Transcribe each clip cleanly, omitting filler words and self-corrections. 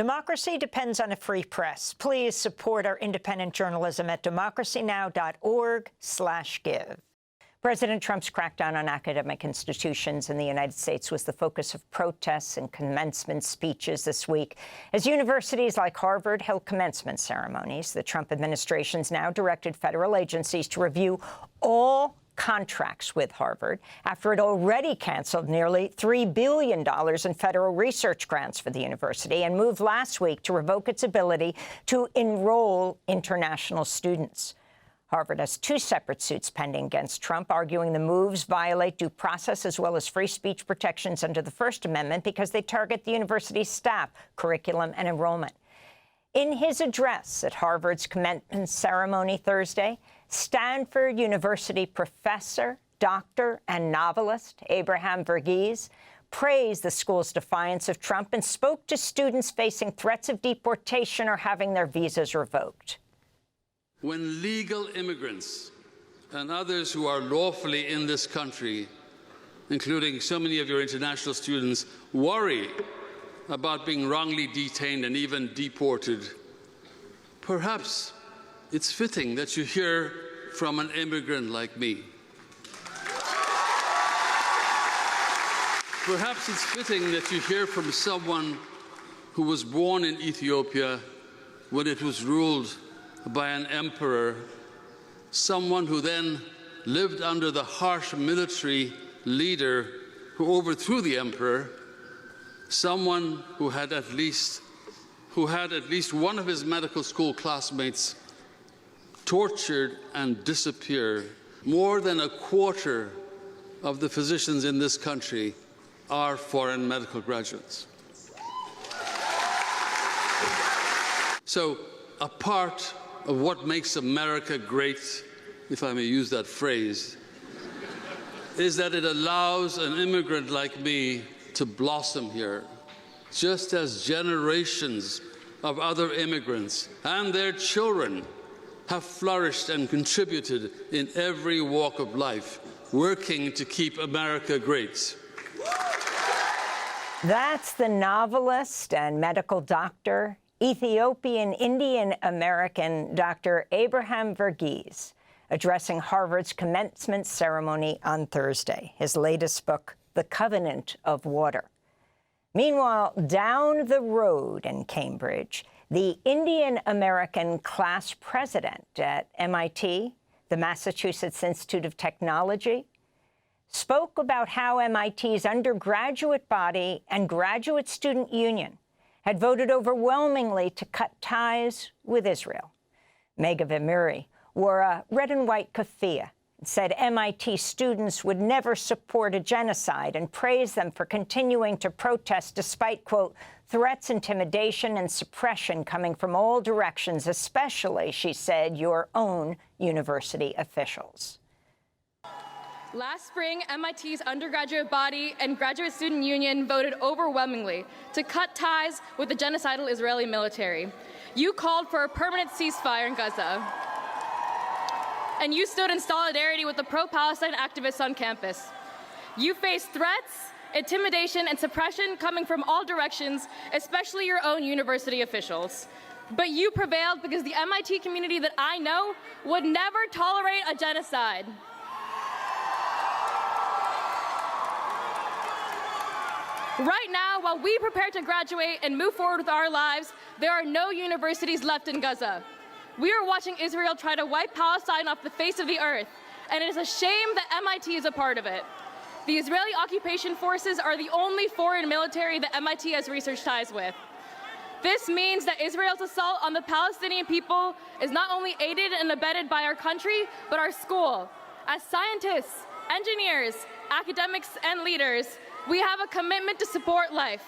Democracy depends on a free press. Please support our independent journalism at democracynow.org/give. President Trump's crackdown on academic institutions in the United States was the focus of protests and commencement speeches this week. As universities like Harvard held commencement ceremonies, the Trump administration's now directed federal agencies to review all contracts with Harvard after it already canceled nearly $3 billion in federal research grants for the university and moved last week to revoke its ability to enroll international students. Harvard has two separate suits pending against Trump, arguing the moves violate due process as well as free speech protections under the First Amendment because they target the university's staff, curriculum, and enrollment. In his address at Harvard's commencement ceremony Thursday, Stanford University professor, doctor, and novelist Abraham Verghese praised the school's defiance of Trump and spoke to students facing threats of deportation or having their visas revoked. When legal immigrants and others who are lawfully in this country, including so many of your international students, worry about being wrongly detained and even deported, perhaps it's fitting that you hear from an immigrant like me. Perhaps it's fitting that you hear from someone who was born in Ethiopia when it was ruled by an emperor, someone who then lived under the harsh military leader who overthrew the emperor, someone who had at least one of his medical school classmates tortured and disappeared. More than a quarter of the physicians in this country are foreign medical graduates. So a part of what makes America great, if I may use that phrase, is that it allows an immigrant like me to blossom here, just as generations of other immigrants and their children have flourished and contributed in every walk of life, working to keep America great. That's the novelist and medical doctor, Ethiopian Indian American Dr. Abraham Verghese, addressing Harvard's commencement ceremony on Thursday, his latest book, The Covenant of Water. Meanwhile, down the road in Cambridge, the Indian American class president at MIT, the Massachusetts Institute of Technology, spoke about how MIT's undergraduate body and graduate student union had voted overwhelmingly to cut ties with Israel. Megha Vemuri wore a red and white keffiyeh and said MIT students would never support a genocide and praised them for continuing to protest despite, quote, threats, intimidation, and suppression coming from all directions, especially, she said, your own university officials. Last spring, MIT's undergraduate body and graduate student union voted overwhelmingly to cut ties with the genocidal Israeli military. You called for a permanent ceasefire in Gaza, and you stood in solidarity with the pro-Palestine activists on campus. You faced threats, intimidation, and suppression coming from all directions, especially your own university officials. But you prevailed because the MIT community that I know would never tolerate a genocide. Right now, while we prepare to graduate and move forward with our lives, there are no universities left in Gaza. We are watching Israel try to wipe Palestine off the face of the earth, and it is a shame that MIT is a part of it. The Israeli occupation forces are the only foreign military that MIT has research ties with. This means that Israel's assault on the Palestinian people is not only aided and abetted by our country, but our school. As scientists, engineers, academics, and leaders, we have a commitment to support life,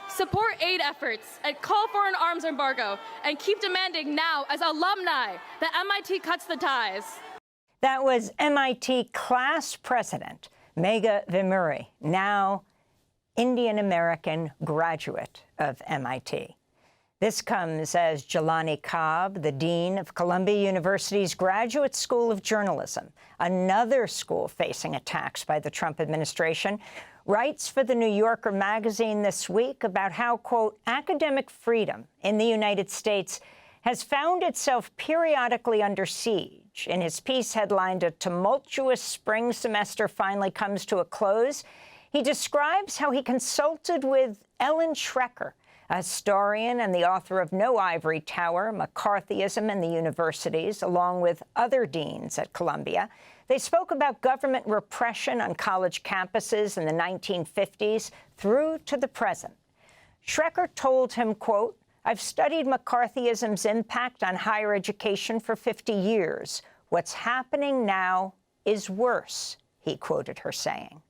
support aid efforts, and call for an arms embargo, and keep demanding now, as alumni, that MIT cuts the ties. That was MIT class president Megha Vemuri, now Indian American graduate of MIT. This comes as Jelani Cobb, the dean of Columbia University's Graduate School of Journalism, another school facing attacks by the Trump administration, writes for the New Yorker magazine this week about how, quote, academic freedom in the United States has found itself periodically under siege. In his piece headlined "A Tumultuous Spring Semester Finally Comes to a Close," he describes how he consulted with Ellen Schrecker, a historian and the author of No Ivory Tower, McCarthyism in the Universities, along with other deans at Columbia. They spoke about government repression on college campuses in the 1950s through to the present. Schrecker told him, quote, "I've studied McCarthyism's impact on higher education for 50 years. What's happening now is worse," he quoted her saying.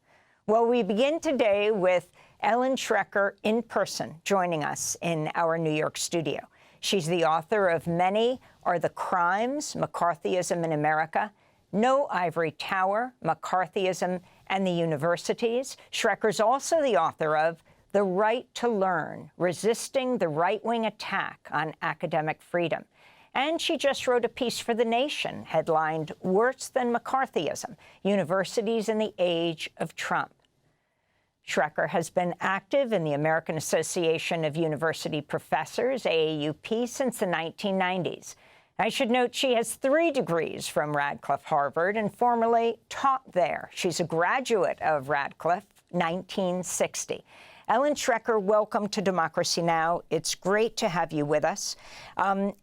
Well, we begin today with Ellen Schrecker in person joining us in our New York studio. She's the author of Many Are the Crimes, McCarthyism in America, No Ivory Tower, McCarthyism and the Universities. Schrecker's also the author of The Right to Learn, Resisting the Right-Wing Attack on Academic Freedom. And she just wrote a piece for The Nation headlined Worse Than McCarthyism, Universities in the Age of Trump. Schrecker has been active in the American Association of University Professors, AAUP, since the 1990s. I should note she has 3 degrees from Radcliffe Harvard and formerly taught there. She's a graduate of Radcliffe, 1960. Ellen Schrecker, welcome to Democracy Now! It's great to have you with us.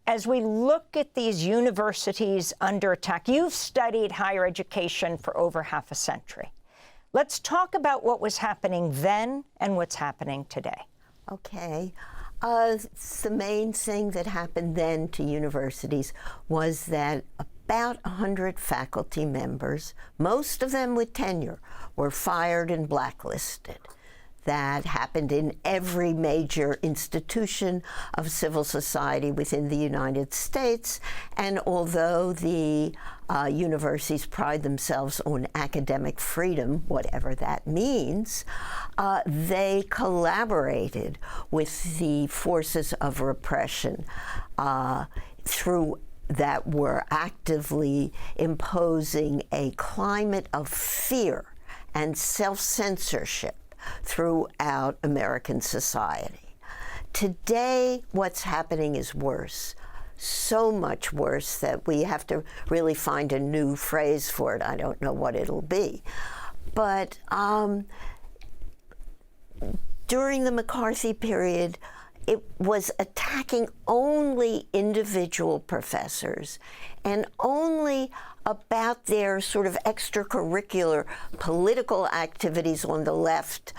As we look at these universities under attack, you've studied higher education for over half a century. Let's talk about what was happening then and what's happening today. Okay. The main thing that happened then to universities was that about 100 faculty members, most of them with tenure, were fired and blacklisted. That happened in every major institution of civil society within the United States. And although the universities pride themselves on academic freedom, whatever that means, they collaborated with the forces of repression that were actively imposing a climate of fear and self-censorship throughout American society. Today, what's happening is worse. So much worse that we have to really find a new phrase for it. I don't know what it'll be. But during the McCarthy period, it was attacking only individual professors and only about their sort of extracurricular political activities on the left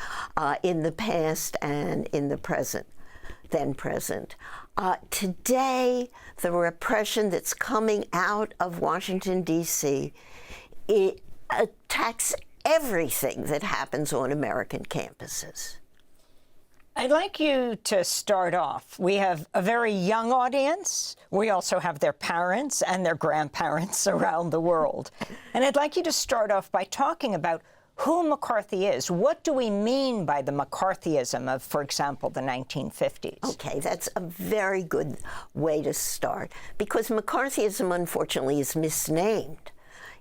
in the past and in the present, then present. Today, the repression that's coming out of Washington, D.C., it attacks everything that happens on American campuses. I'd like you to start off. We have a very young audience. We also have their parents and their grandparents around the world. And I'd like you to start off by talking about who McCarthy is. What do we mean by the McCarthyism of, for example, the 1950s? Okay, that's a very good way to start, because McCarthyism, unfortunately, is misnamed.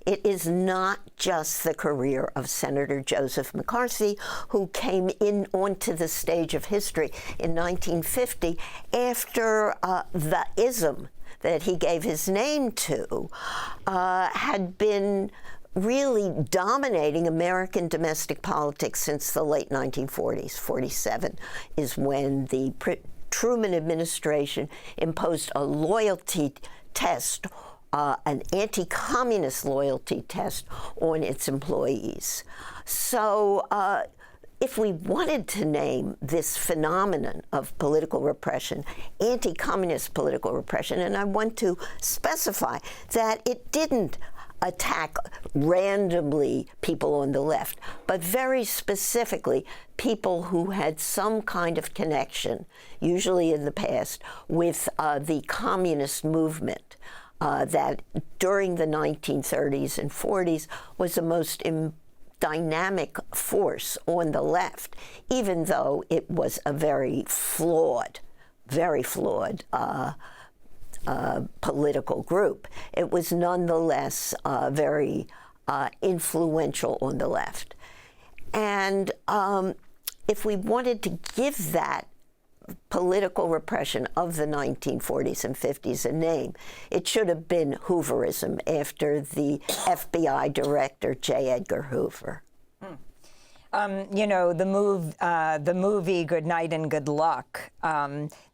It is not just the career of Senator Joseph McCarthy, who came onto the stage of history in 1950 after the ism that he gave his name to had been really dominating American domestic politics since the late 1940s. 47 is when the Truman administration imposed a loyalty test, an anti-communist loyalty test on its employees. So if we wanted to name this phenomenon of political repression, anti-communist political repression, and I want to specify that it didn't attack randomly people on the left, but very specifically people who had some kind of connection, usually in the past, with the communist movement. That during the 1930s and 40s was the most dynamic force on the left, even though it was a very flawed very flawed political group, it was nonetheless very influential on the left. And if we wanted to give that political repression of the 1940s and 50s a name, it should have been Hooverism, after the FBI director J. Edgar Hoover. You know, the movie Good Night and Good Luck,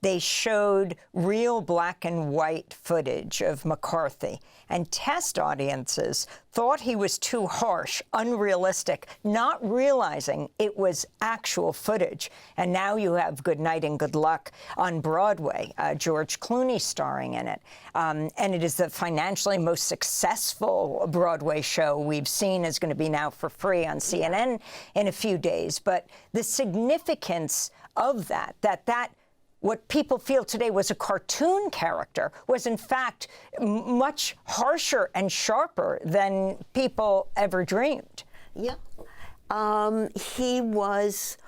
they showed real black and white footage of McCarthy, and test audiences thought he was too harsh, unrealistic, not realizing it was actual footage. And now you have Good Night and Good Luck on Broadway, George Clooney starring in it. And it is the financially most successful Broadway show we've seen. Is going to be now for free on CNN in a few days. But the significance of that what people feel today was a cartoon character was in fact much harsher and sharper than people ever dreamed. Yeah. He was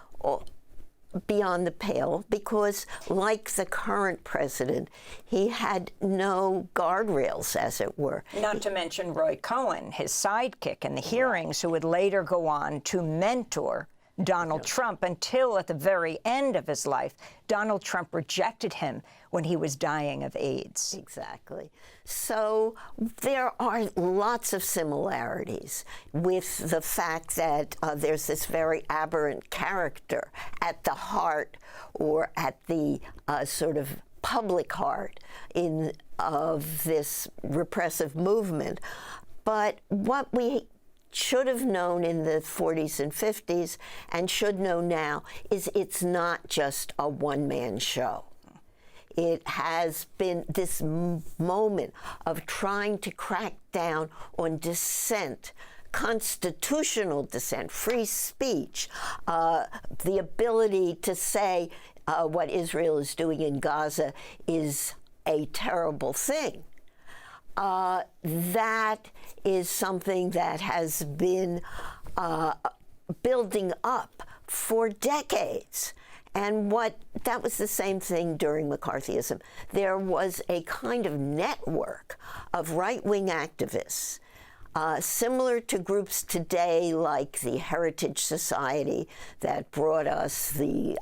beyond the pale because, like the current president, he had no guardrails, as it were. Not to mention Roy Cohn, his sidekick in the hearings, who would later go on to mentor Donald Trump until at the very end of his life, Donald Trump rejected him when he was dying of AIDS. Exactly. So there are lots of similarities with the fact that there's this very aberrant character at the heart, or at the sort of public heart of this repressive movement. But what we should have known in the 40s and 50s and should know now is it's not just a one-man show. It has been this moment of trying to crack down on dissent, constitutional dissent, free speech, the ability to say what Israel is doing in Gaza is a terrible thing. That is something that has been building up for decades. And that was the same thing during McCarthyism. There was a kind of network of right-wing activists, similar to groups today like the Heritage Society that brought us the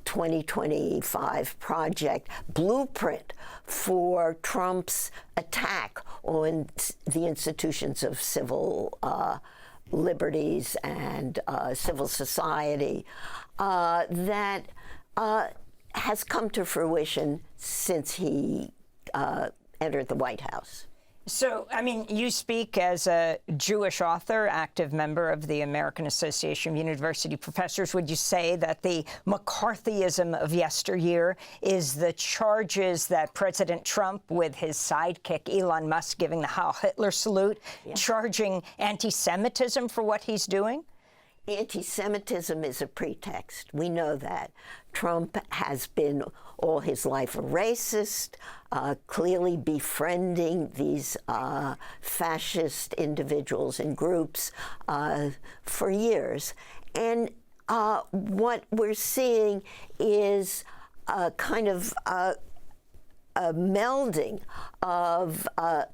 2025 Project blueprint for Trump's attack on the institutions of civil liberties and civil society, that has come to fruition since he entered the White House. So, I mean, you speak as a Jewish author, active member of the American Association of University Professors. Would you say that the McCarthyism of yesteryear is the charges that President Trump, with his sidekick Elon Musk giving the Heil Hitler salute, charging anti-Semitism for what he's doing? Anti-Semitism is a pretext. We know that. Trump has been all his life a racist, clearly befriending these fascist individuals and groups for years. And what we're seeing is a kind of a melding of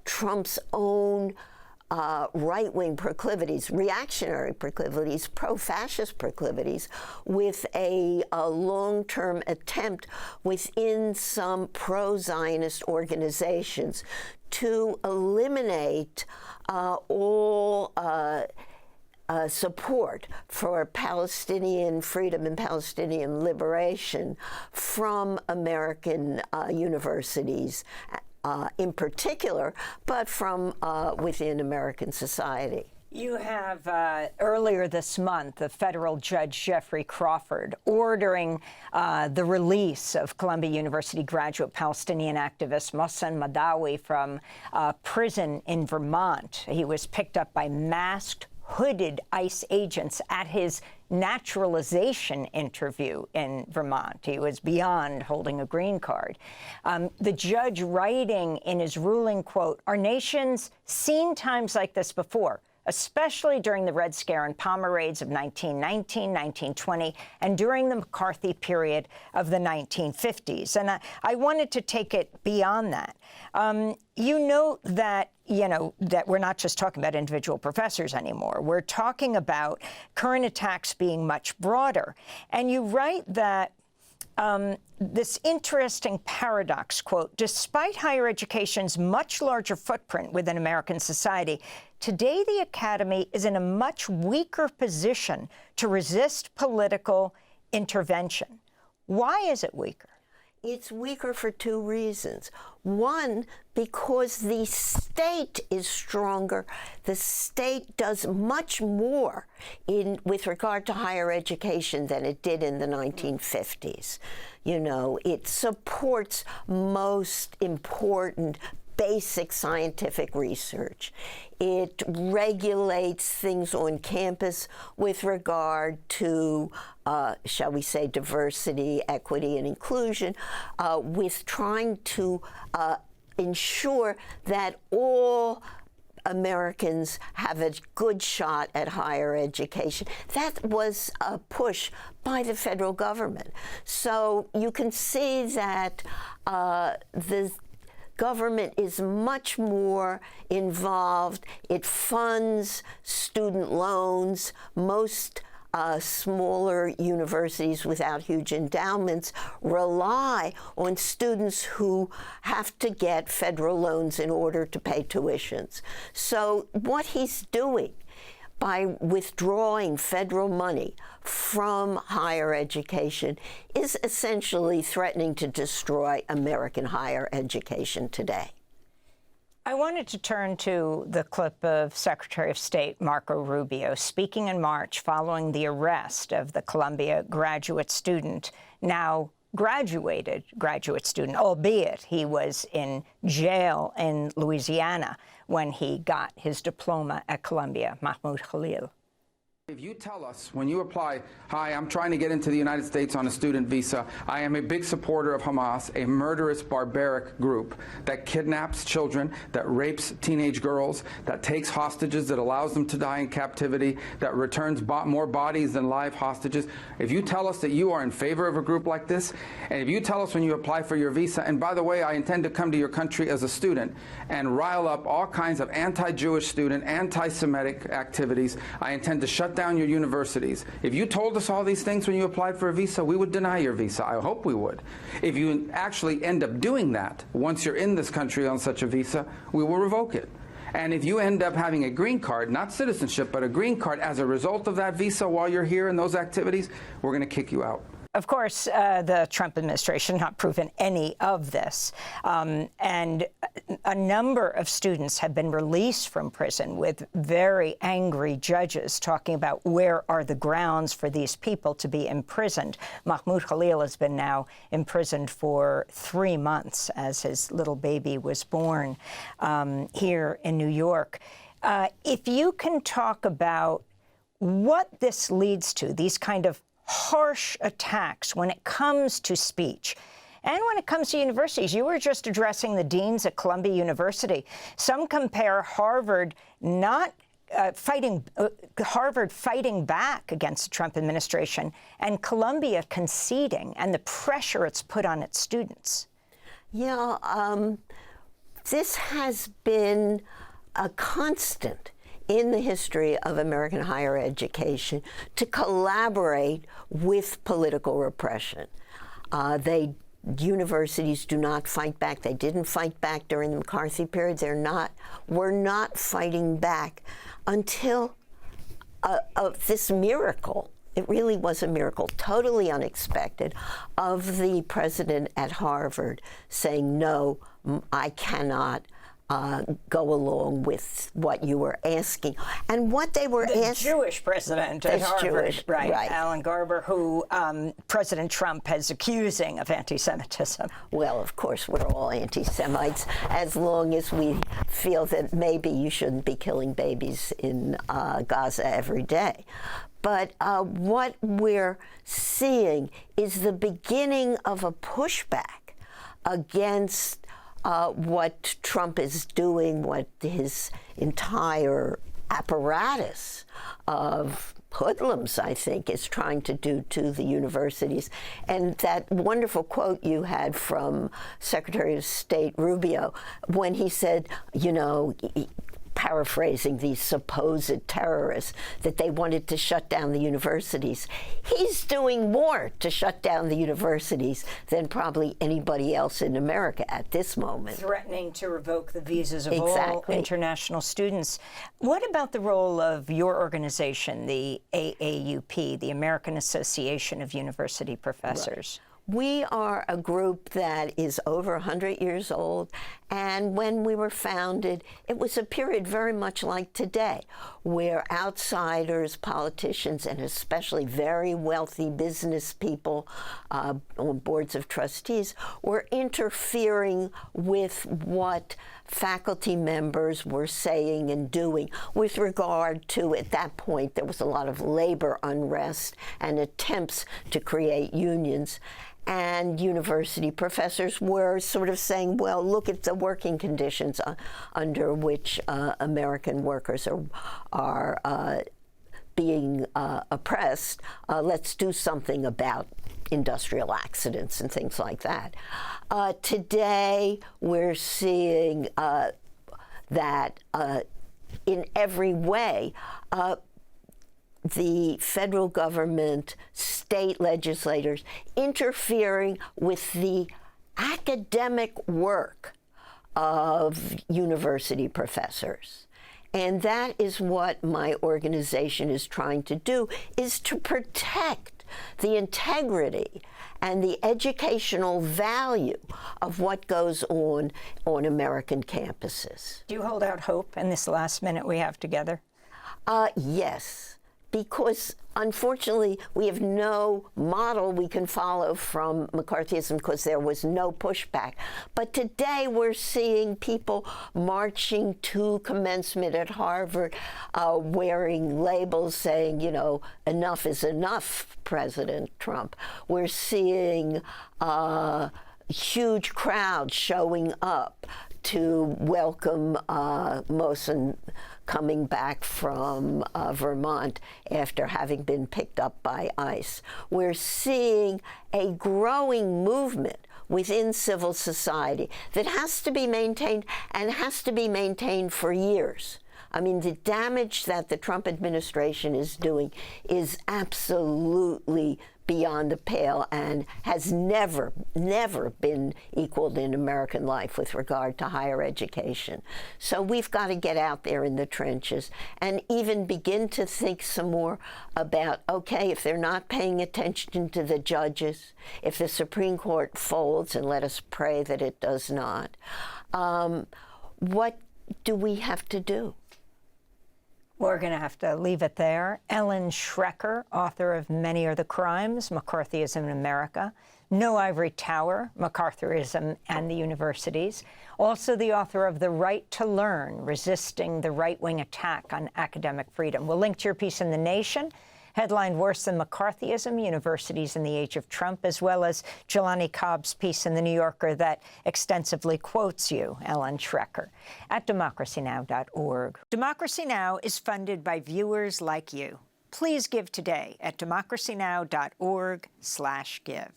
Trump's own right-wing proclivities, reactionary proclivities, pro-fascist proclivities, with a long-term attempt within some pro-Zionist organizations to eliminate all support for Palestinian freedom and Palestinian liberation from American universities, in particular, but from within American society. You have, earlier this month, a federal judge, Jeffrey Crawford, ordering the release of Columbia University graduate Palestinian activist Mohsen Madawi from prison in Vermont. He was picked up by masked, hooded ICE agents at his naturalization interview in Vermont. He was beyond holding a green card. The judge writing in his ruling, quote, "Our nation's seen times like this before, especially during the Red Scare and Palmer raids of 1919, 1920, and during the McCarthy period of the 1950s. And I wanted to take it beyond that. You know that we're not just talking about individual professors anymore. We're talking about current attacks being much broader. And you write that this interesting paradox, quote, despite higher education's much larger footprint within American society, today the Academy is in a much weaker position to resist political intervention. Why is it weaker? It's weaker for two reasons. One, because the state is stronger. The state does much more with regard to higher education than it did in the 1950s. You know, it supports most important basic scientific research. It regulates things on campus with regard to, shall we say, diversity, equity, and inclusion, with trying to ensure that all Americans have a good shot at higher education. That was a push by the federal government. So you can see that the government is much more involved. It funds student loans. Most smaller universities without huge endowments rely on students who have to get federal loans in order to pay tuitions. So what he's doing by withdrawing federal money from higher education is essentially threatening to destroy American higher education today. I wanted to turn to the clip of Secretary of State Marco Rubio speaking in March following the arrest of the Columbia graduate student, now graduated graduate student, albeit he was in jail in Louisiana when he got his diploma at Columbia, Mahmoud Khalil. If you tell us when you apply, hi, I'm trying to get into the United States on a student visa, I am a big supporter of Hamas, a murderous, barbaric group that kidnaps children, that rapes teenage girls, that takes hostages, that allows them to die in captivity, that returns more bodies than live hostages. If you tell us that you are in favor of a group like this, and if you tell us when you apply for your visa, and by the way, I intend to come to your country as a student and rile up all kinds of anti-Jewish student, anti-Semitic activities, I intend to shut down your universities. If you told us all these things when you applied for a visa, we would deny your visa. I hope we would. If you actually end up doing that, once you're in this country on such a visa, we will revoke it. And if you end up having a green card, not citizenship, but a green card as a result of that visa while you're here in those activities, we're going to kick you out. Of course, the Trump administration has not proven any of this. And a number of students have been released from prison with very angry judges talking about where are the grounds for these people to be imprisoned. Mahmoud Khalil has been now imprisoned for 3 months as his little baby was born here in New York. If you can talk about what this leads to, these kind of harsh attacks when it comes to speech and when it comes to universities. You were just addressing the deans at Columbia University. Some compare Harvard Harvard fighting back against the Trump administration and Columbia conceding and the pressure it's put on its students. Yeah, this has been a constant in the history of American higher education to collaborate with political repression. Universities do not fight back. They didn't fight back during the McCarthy period. We're not fighting back until this miracle. It really was a miracle, totally unexpected, of the president at Harvard saying, no, I cannot go along with what you were asking. And what they were asking... The Jewish president at Harvard, right, Alan Garber, who President Trump is accusing of anti-Semitism. Well, of course, we're all anti-Semites, as long as we feel that maybe you shouldn't be killing babies in Gaza every day. But what we're seeing is the beginning of a pushback against what Trump is doing, what his entire apparatus of hoodlums, I think, is trying to do to the universities. And that wonderful quote you had from Secretary of State Rubio when he said, you know, paraphrasing these supposed terrorists, that they wanted to shut down the universities. He's doing more to shut down the universities than probably anybody else in America at this moment. Threatening to revoke the visas of all international students. What about the role of your organization, the AAUP, the American Association of University Professors? Right. We are a group that is over 100 years old, and when we were founded, it was a period very much like today, where outsiders, politicians, and especially very wealthy business people on boards of trustees were interfering with what faculty members were saying and doing with regard to, at that point, there was a lot of labor unrest and attempts to create unions. And university professors were sort of saying, well, look at the working conditions under which American workers are being oppressed. Let's do something about industrial accidents and things like that. Today, we're seeing that in every way, the federal government, state legislators interfering with the academic work of university professors. And that is what my organization is trying to do, is to protect the integrity and the educational value of what goes on American campuses. Do you hold out hope in this last minute we have together? Yes. Because, unfortunately, we have no model we can follow from McCarthyism because there was no pushback. But today we're seeing people marching to commencement at Harvard, wearing labels saying, you know, enough is enough, President Trump. We're seeing huge crowds showing up to welcome Mosen coming back from Vermont after having been picked up by ICE. We're seeing a growing movement within civil society that has to be maintained, and has to be maintained for years. I mean, the damage that the Trump administration is doing is absolutely beyond the pale and has never been equaled in American life with regard to higher education. So we've got to get out there in the trenches and even begin to think some more about, okay, if they're not paying attention to the judges, if the Supreme Court folds, and let us pray that it does not, what do we have to do? We're going to have to leave it there. Ellen Schrecker, author of Many Are the Crimes, McCarthyism in America, No Ivory Tower, McCarthyism and the Universities, also the author of The Right to Learn, Resisting the Right-Wing Attack on Academic Freedom. We'll link to your piece in The Nation, headlined Worse Than McCarthyism, Universities in the Age of Trump, as well as Jelani Cobb's piece in The New Yorker that extensively quotes you, Ellen Schrecker, at democracynow.org. Democracy Now! Is funded by viewers like you. Please give today at democracynow.org/give.